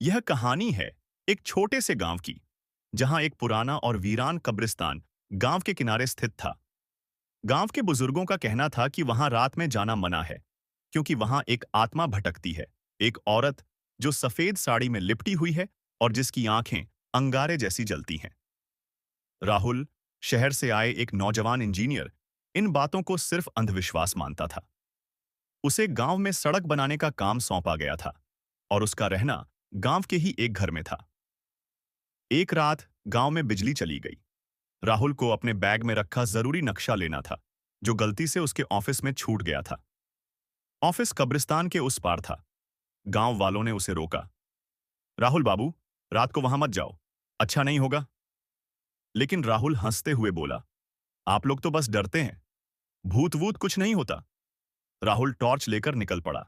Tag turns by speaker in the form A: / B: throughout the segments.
A: यह कहानी है एक छोटे से गांव की, जहां एक पुराना और वीरान कब्रिस्तान गांव के किनारे स्थित था। गांव के बुजुर्गों का कहना था कि वहां रात में जाना मना है, क्योंकि वहां एक आत्मा भटकती है। एक औरत जो सफेद साड़ी में लिपटी हुई है और जिसकी आंखें अंगारे जैसी जलती हैं। राहुल, शहर से आए एक नौजवान इंजीनियर, इन बातों को सिर्फ अंधविश्वास मानता था। उसे गांव में सड़क बनाने का काम सौंपा गया था और उसका रहना गांव के ही एक घर में था। एक रात गांव में बिजली चली गई। राहुल को अपने बैग में रखा जरूरी नक्शा लेना था, जो गलती से उसके ऑफिस में छूट गया था। ऑफिस कब्रिस्तान के उस पार था। गांव वालों ने उसे रोका। राहुल बाबू, रात को वहां मत जाओ, अच्छा नहीं होगा। लेकिन राहुल हंसते हुए बोला, आप लोग तो बस डरते हैं, भूत वूत कुछ नहीं होता। राहुल टॉर्च लेकर निकल पड़ा।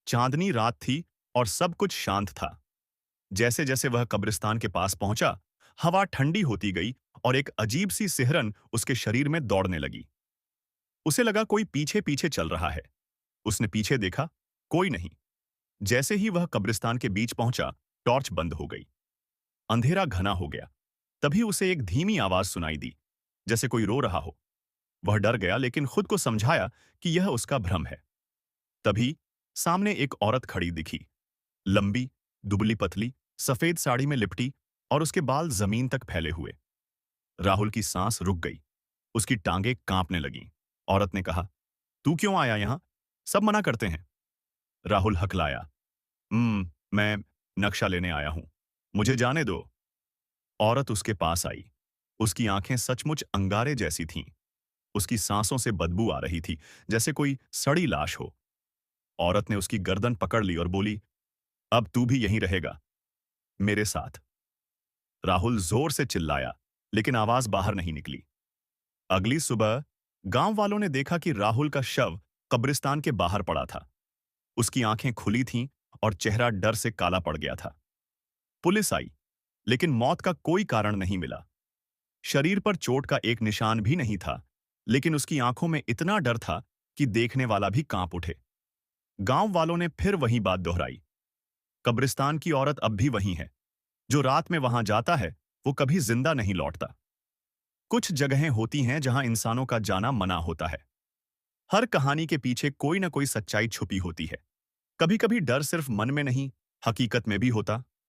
A: चांदनी रात थी और सब कुछ शांत था। जैसे जैसे वह कब्रिस्तान के पास पहुंचा, हवा ठंडी होती गई और एक अजीब सी सिहरन उसके शरीर में दौड़ने लगी। उसे लगा कोई पीछे पीछे चल रहा है। उसने पीछे देखा, कोई नहीं। जैसे ही वह कब्रिस्तान के बीच पहुंचा, टॉर्च बंद हो गई। अंधेरा घना हो गया। तभी उसे एक धीमी आवाज सुनाई दी, जैसे कोई रो रहा हो। वह डर गया, लेकिन खुद को समझाया कि यह उसका भ्रम है। तभी सामने एक औरत खड़ी दिखी, लंबी, दुबली पतली, सफेद साड़ी में लिपटी और उसके बाल जमीन तक फैले हुए। राहुल की सांस रुक गई। उसकी टांगें कांपने लगीं। औरत ने कहा, तू क्यों आया यहां? सब मना करते हैं। राहुल हकलाया, मैं नक्शा लेने आया हूं, मुझे जाने दो। औरत उसके पास आई। उसकी आंखें सचमुच अंगारे जैसी थीं। उसकी सांसों से बदबू आ रही थी, जैसे कोई सड़ी लाश हो। औरत ने उसकी गर्दन पकड़ ली और बोली, अब तू भी यहीं रहेगा, मेरे साथ। राहुल जोर से चिल्लाया, लेकिन आवाज बाहर नहीं निकली। अगली सुबह गांव वालों ने देखा कि राहुल का शव कब्रिस्तान के बाहर पड़ा था। उसकी आंखें खुली थीं और चेहरा डर से काला पड़ गया था। पुलिस आई, लेकिन मौत का कोई कारण नहीं मिला। शरीर पर चोट का एक निशान भी नहीं था, लेकिन उसकी आंखों में इतना डर था कि देखने वाला भी कांप उठे। गांव वालों ने फिर वही बात दोहराई, कब्रिस्तान की औरत अब भी वही है। जो रात में वहां जाता है, वो कभी जिंदा नहीं लौटता। कुछ जगहें होती हैं जहां इंसानों का जाना मना होता है। हर कहानी के पीछे कोई ना कोई सच्चाई छुपी होती है। कभी कभी डर सिर्फ मन में नहीं, हकीकत में भी होता।